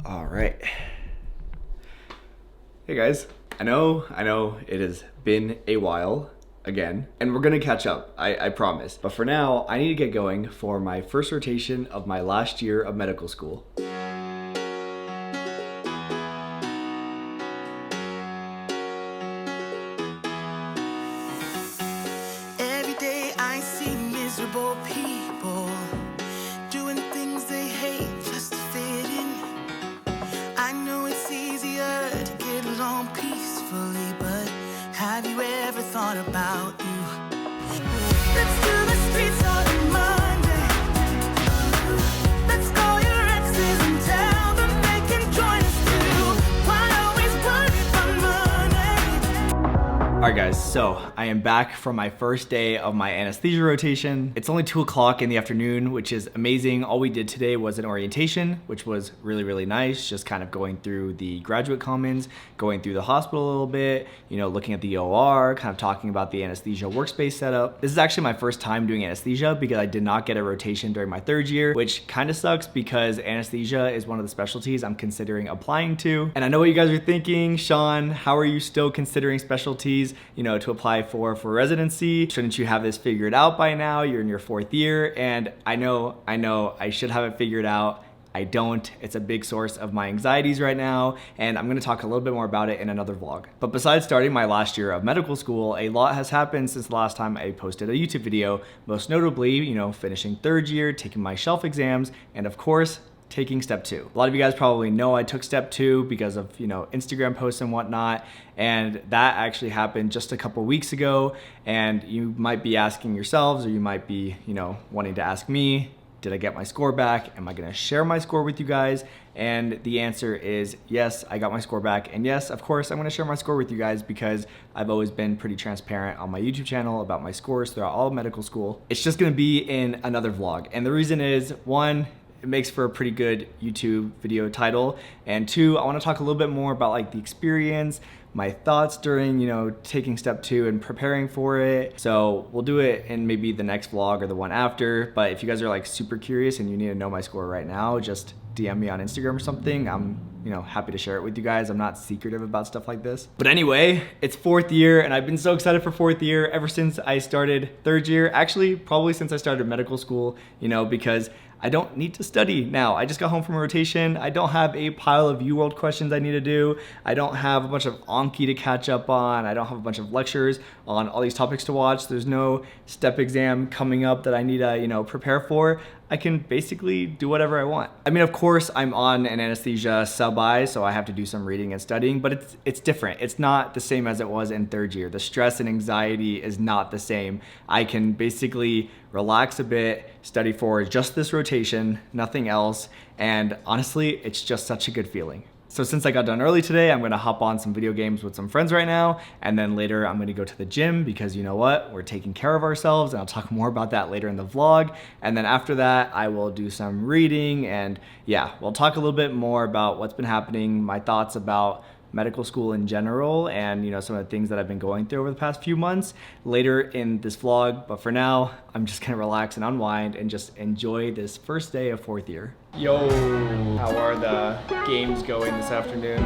All right. Hey guys, I know it has been a while again, and we're gonna catch up, I promise. But for now, I need to get going for my first rotation of my last year of medical school. Every day I see miserable people doing things they hate just to fit in. I know it's easier to get along peacefully, but have you ever thought about you? Let's do the streets on Monday. Let's call your exes and tell them they can join us too. Why always worry about money? All right guys, so I am back from my first day of my anesthesia rotation. It's only 2 o'clock in the afternoon, which is amazing. All we did today was an orientation, which was really nice. Just kind of going through the graduate commons, going through the hospital a little bit, looking at the OR, kind of talking about the anesthesia workspace setup. This is actually my first time doing anesthesia because I did not get a rotation during my 3rd year, which kind of sucks because anesthesia is one of the specialties I'm considering applying to. And I know what you guys are thinking, Shaun, how are you still considering specialties, to apply for residency? Shouldn't you have this figured out by now? You're in your 4th year, and I know I should have it figured out. I don't. It's a big source of my anxieties right now, and I'm gonna talk a little bit more about it in another vlog. But besides starting my last year of medical school, a lot has happened since the last time I posted a YouTube video, most notably, finishing 3rd year, taking my shelf exams, and of course, taking step 2. A lot of you guys probably know I took step 2 because of, Instagram posts and whatnot. And that actually happened just a couple weeks ago. And you might be asking yourselves, or you might be, wanting to ask me, did I get my score back? Am I gonna share my score with you guys? And the answer is yes, I got my score back. And yes, of course, I'm gonna share my score with you guys because I've always been pretty transparent on my YouTube channel about my scores throughout all of medical school. It's just gonna be in another vlog. And the reason is, one, it makes for a pretty good YouTube video title. And 2, I wanna talk a little bit more about the experience, my thoughts during, taking step 2 and preparing for it. So we'll do it in maybe the next vlog or the one after. But if you guys are super curious and you need to know my score right now, just DM me on Instagram or something. I'm happy to share it with you guys. I'm not secretive about stuff like this. But anyway, it's 4th year and I've been so excited for 4th year ever since I started 3rd year. Actually, probably since I started medical school, because I don't need to study now. I just got home from a rotation. I don't have a pile of UWorld questions I need to do. I don't have a bunch of Anki to catch up on. I don't have a bunch of lectures on all these topics to watch. There's no step exam coming up that I need to, prepare for. I can basically do whatever I want. I mean, of course, I'm on an anesthesia sub-I, so I have to do some reading and studying, but it's different. It's not the same as it was in 3rd year. The stress and anxiety is not the same. I can basically relax a bit, study for just this rotation, nothing else, and honestly, it's just such a good feeling. So since I got done early today, I'm gonna hop on some video games with some friends right now, and then later I'm gonna go to the gym because you know what? We're taking care of ourselves, and I'll talk more about that later in the vlog. And then after that, I will do some reading, and yeah, we'll talk a little bit more about what's been happening, my thoughts about medical school in general, and some of the things that I've been going through over the past few months later in this vlog. But for now, I'm just gonna relax and unwind and just enjoy this first day of 4th year. Yo, how are the games going this afternoon?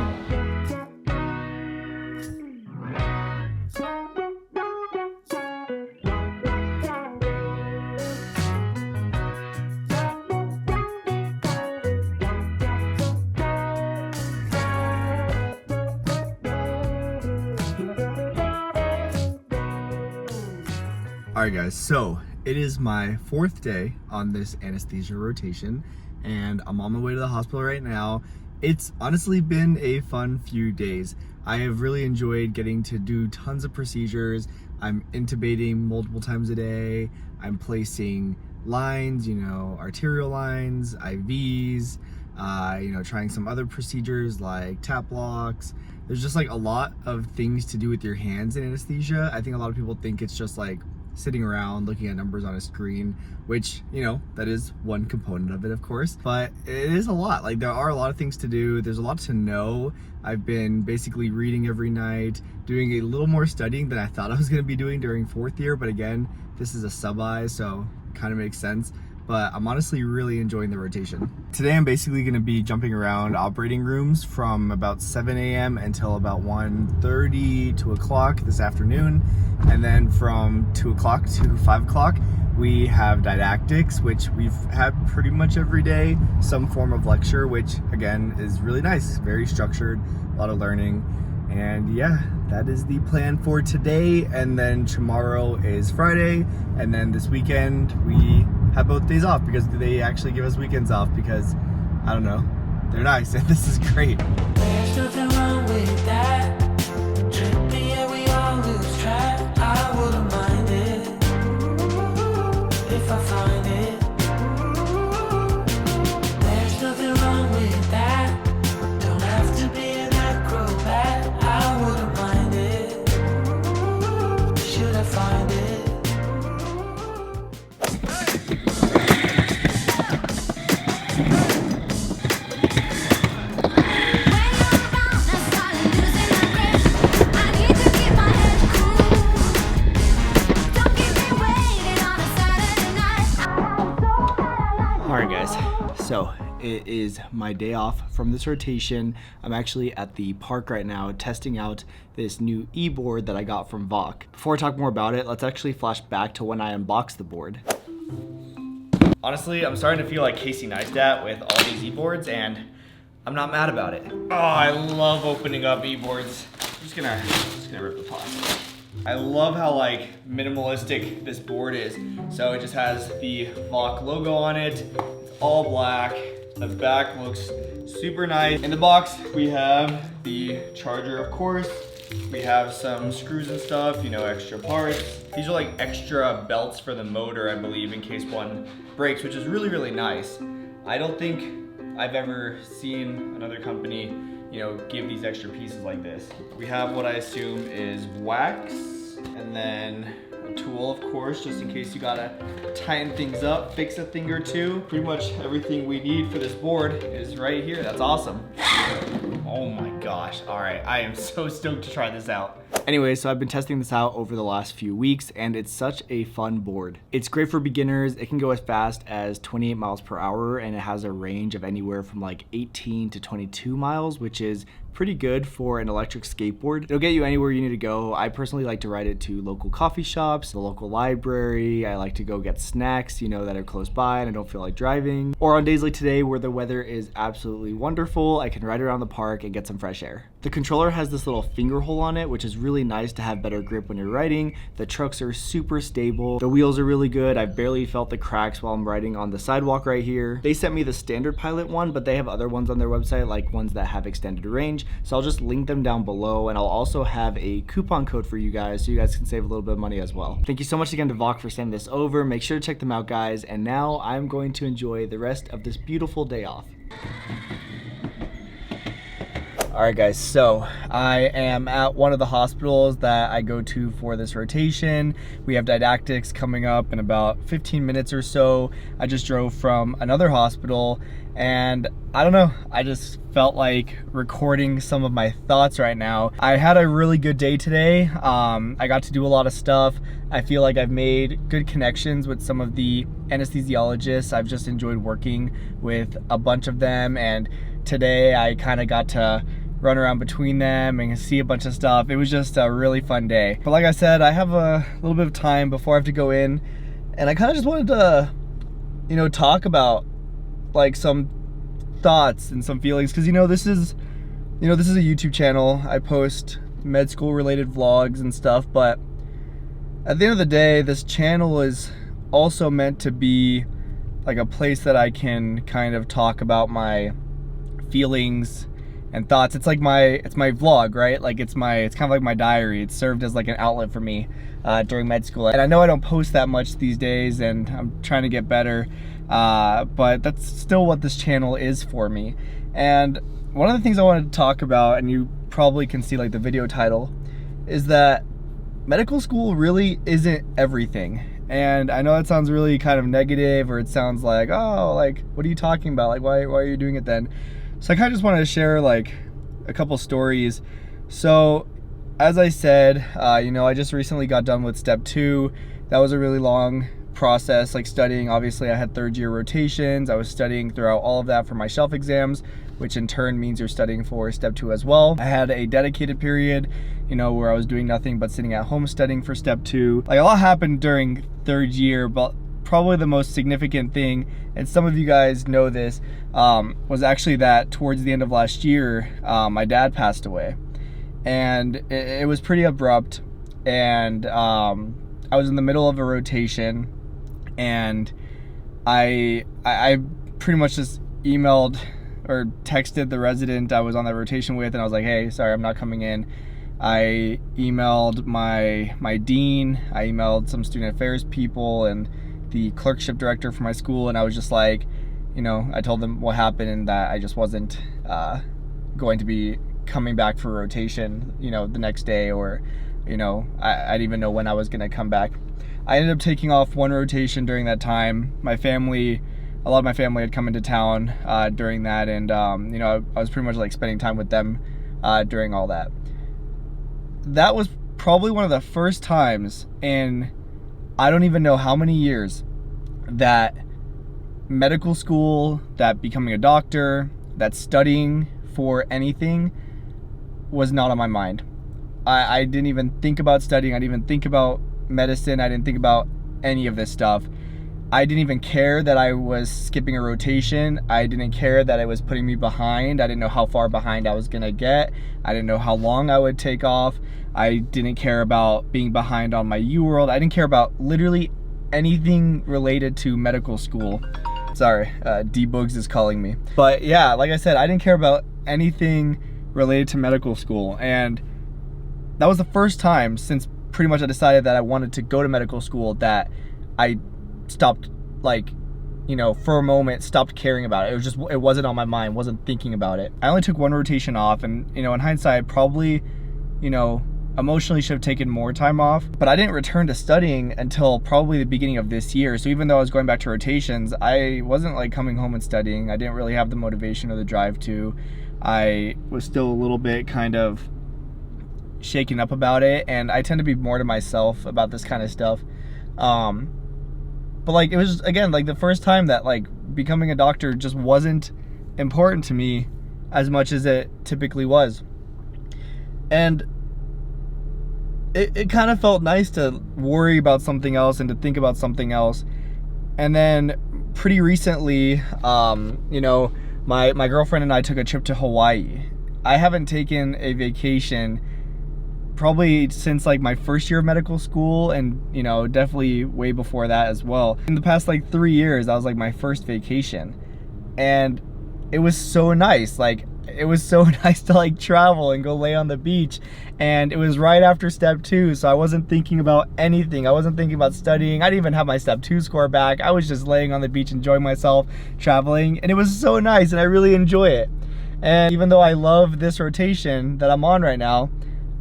Alright guys, so it is my 4th day on this anesthesia rotation and I'm on my way to the hospital right now. It's honestly been a fun few days. I have really enjoyed getting to do tons of procedures. I'm intubating multiple times a day. I'm placing lines, arterial lines, IVs, trying some other procedures like tap locks. There's just a lot of things to do with your hands in anesthesia. I think a lot of people think it's just sitting around looking at numbers on a screen, which, that is one component of it, of course, but it is a lot. There are a lot of things to do. There's a lot to know. I've been basically reading every night, doing a little more studying than I thought I was going to be doing during 4th year, but again, this is a sub-I, so it kind of makes sense. but I'm honestly really enjoying the rotation. Today I'm basically going to be jumping around operating rooms from about 7 a.m. until about 1:30, 2 o'clock this afternoon, and then from 2 o'clock to 5 o'clock we have didactics, which we've had pretty much every day, some form of lecture, which again is really nice, very structured, a lot of learning. And yeah, that is the plan for today. And then tomorrow is Friday, and then this weekend we have both days off because they actually give us weekends off because, I don't know, they're nice and this is great. There's nothing wrong with that. Tripping, yeah, we all lose track. I wouldn't mind it if I find it. There's nothing wrong with that. Don't have to be an acrobat. I wouldn't mind it. Should I find it? Alright guys, so it is my day off from this rotation. I'm actually at the park right now testing out this new e-board that I got from Blvd. Before I talk more about it, let's actually flash back to when I unboxed the board. Honestly, I'm starting to feel like Casey Neistat with all these e-boards, and I'm not mad about it. Oh, I love opening up e-boards. I'm just gonna rip the plastic. I love how like minimalistic this board is. So it just has the Blvd logo on it. It's all black. The back looks super nice. In the box, we have the charger, of course. We have some screws and stuff, you know, extra parts. These are like extra belts for the motor, I believe, in case one breaks, which is really, really nice. I don't think I've ever seen another company, you know, give these extra pieces like this. We have what I assume is wax, and then a tool, of course, just in case you gotta tighten things up, fix a thing or two. Pretty much everything we need for this board is right here. That's awesome. Oh my gosh. All right, I am so stoked to try this out. Anyway, so I've been testing this out over the last few weeks, and it's such a fun board. It's great for beginners. It can go as fast as 28 miles per hour, and it has a range of anywhere from like 18 to 22 miles, which is pretty good for an electric skateboard. It'll get you anywhere you need to go. I personally like to ride it to local coffee shops, the local library. I like to go get snacks, you know, that are close by and I don't feel like driving. Or on days like today where the weather is absolutely wonderful, I can ride around the park and get some fresh air. The controller has this little finger hole on it, which is really nice to have better grip when you're riding. The trucks are super stable. The wheels are really good. I've barely felt the cracks while I'm riding on the sidewalk right here. They sent me the standard Pilot one, but they have other ones on their website, like ones that have extended range. So I'll just link them down below, and I'll also have a coupon code for you guys so you guys can save a little bit of money as well. Thank you so much again to Blvd for sending this over. Make sure to check them out, guys. And now I'm going to enjoy the rest of this beautiful day off. Alright guys, so I am at one of the hospitals that I go to for this rotation. We have didactics coming up in about 15 minutes or so. I just drove from another hospital, and I don't know, I just felt like recording some of my thoughts right now. I had a really good day today. I got to do a lot of stuff. I feel like I've made good connections with some of the anesthesiologists. I've just enjoyed working with a bunch of them, and today I kind of got to run around between them and see a bunch of stuff. It was just a really fun day. But like I said, I have a little bit of time before I have to go in, and I kind of just wanted to, you know, talk about like some thoughts and some feelings, because this is a YouTube channel. I post med school related vlogs and stuff, but at the end of the day, this channel is also meant to be like a place that I can kind of talk about my feelings and thoughts. It's like it's my vlog, right? Like it's kind of like my diary. It served as like an outlet for me during med school. And I know I don't post that much these days, and I'm trying to get better, but that's still what this channel is for me. And one of the things I wanted to talk about, and you probably can see like the video title, is that medical school really isn't everything. And I know that sounds really kind of negative, or it sounds like, oh, like, what are you talking about? Like, why are you doing it then? So I kind of just wanted to share like a couple stories. So as I said, I just recently got done with step 2. That was a really long process, like studying. Obviously I had third year rotations. I was studying throughout all of that for my shelf exams, which in turn means you're studying for step 2 as well. I had a dedicated period, you know, where I was doing nothing but sitting at home studying for step 2. Like, a lot happened during third year, but probably the most significant thing, and some of you guys know this, was actually that towards the end of last year, my dad passed away. And it was pretty abrupt, and I was in the middle of a rotation, and I pretty much just emailed or texted the resident I was on that rotation with, and I was like, hey, sorry, I'm not coming in. I emailed my dean, I emailed some student affairs people and the clerkship director for my school, and I was just like, you know, I told them what happened and that I just wasn't going to be coming back for rotation, you know, the next day, or, you know, I didn't even know when I was gonna come back. I ended up taking off one rotation during that time. My family, a lot of my family had come into town during that, and you know, I was pretty much like spending time with them during all that. That was probably one of the first times in I don't even know how many years that medical school, that becoming a doctor, that studying for anything was not on my mind. I didn't even think about studying. I didn't even think about medicine. I didn't think about any of this stuff. I didn't even care that I was skipping a rotation. I didn't care that it was putting me behind. I didn't know how far behind I was gonna get. I didn't know how long I would take off. I didn't care about being behind on my UWorld. I didn't care about literally anything related to medical school. Sorry, D-Bugs is calling me. But yeah, like I said, I didn't care about anything related to medical school. And that was the first time since pretty much I decided that I wanted to go to medical school that I stopped, like, you know, for a moment, stopped caring about it. It was just, it wasn't on my mind, wasn't thinking about it. I only took one rotation off, and, you know, in hindsight, probably, you know, emotionally should have taken more time off, but I didn't return to studying until probably the beginning of this year. So even though I was going back to rotations, I wasn't like coming home and studying. I didn't really have the motivation or the drive to. I was still a little bit kind of shaken up about it, and I tend to be more to myself about this kind of stuff. But like, it was, again, like the first time that like becoming a doctor just wasn't important to me as much as it typically was. And it kind of felt nice to worry about something else and to think about something else. And then pretty recently, you know, my girlfriend and I took a trip to Hawaii. I haven't taken a vacation probably since like my first year of medical school, and, you know, definitely way before that as well. In the past like 3 years, that was like my first vacation, and it was so nice. Like, it was so nice to like travel and go lay on the beach, and it was right after step 2, so I wasn't thinking about anything. I wasn't thinking about studying. I didn't even have my step 2 score back. I was just laying on the beach enjoying myself, traveling, and it was so nice, and I really enjoy it. And even though I love this rotation that I'm on right now,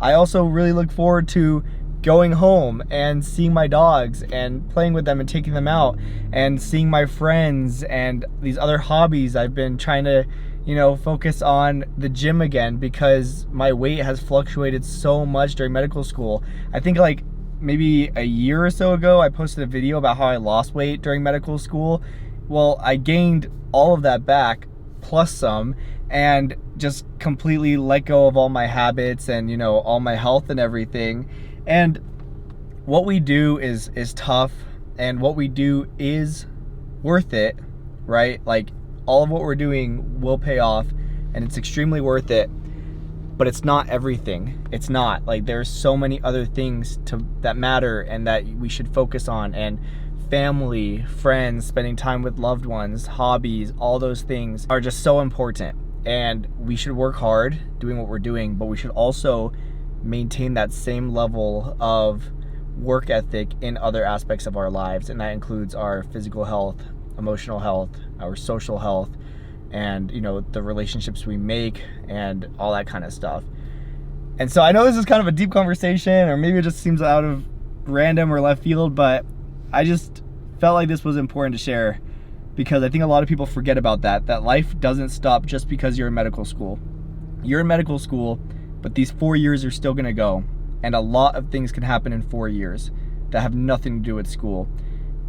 I also really look forward to going home and seeing my dogs and playing with them and taking them out and seeing my friends and these other hobbies. I've been trying to, you know, focus on the gym again because my weight has fluctuated so much during medical school. I think like maybe a year or so ago, I posted a video about how I lost weight during medical school. Well, I gained all of that back plus some, and just completely let go of all my habits and, you know, all my health and everything. And what we do is tough, and what we do is worth it, right? Like, all of what we're doing will pay off, and it's extremely worth it, but it's not everything. It's not. Like, there's so many other things that matter and that we should focus on, and family, friends, spending time with loved ones, hobbies, all those things are just so important. And we should work hard doing what we're doing, but we should also maintain that same level of work ethic in other aspects of our lives. And that includes our physical health, emotional health, our social health, and, you know, the relationships we make and all that kind of stuff. And so I know this is kind of a deep conversation, or maybe it just seems out of random or left field, but I just felt like this was important to share, because I think a lot of people forget about that life doesn't stop just because you're in medical school. You're in medical school, but these 4 years are still gonna go, and a lot of things can happen in 4 years that have nothing to do with school.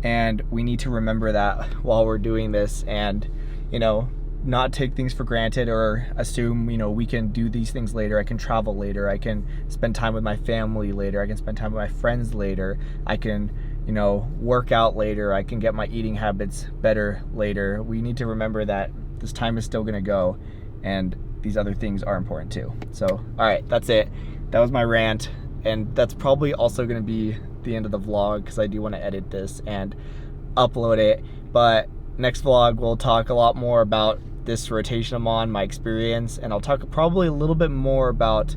And we need to remember that while we're doing this, and, you know, not take things for granted or assume, you know, we can do these things later. I can travel later. I can spend time with my family later. I can spend time with my friends later. I can, you know, work out later. I can get my eating habits better later. We need to remember that this time is still gonna go, and these other things are important too. So, all right, that's it. That was my rant, and that's probably also gonna be the end of the vlog because I do want to edit this and upload it. But next vlog we'll talk a lot more about this rotation I'm on, my experience, and I'll talk probably a little bit more about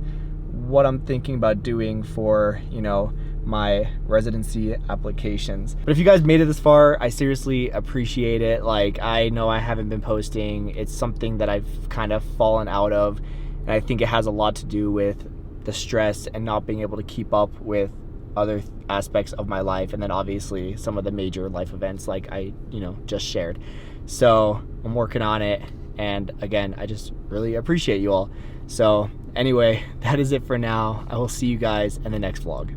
what I'm thinking about doing for, you know, my residency applications. But if you guys made it this far, I seriously appreciate it. Like, I know I haven't been posting. It's something that I've kind of fallen out of, and I think it has a lot to do with the stress and not being able to keep up with other aspects of my life, and then obviously some of the major life events like I, you know, just shared. So I'm working on it, and again, I just really appreciate you all. So anyway, that is it for now. I will see you guys in the next vlog.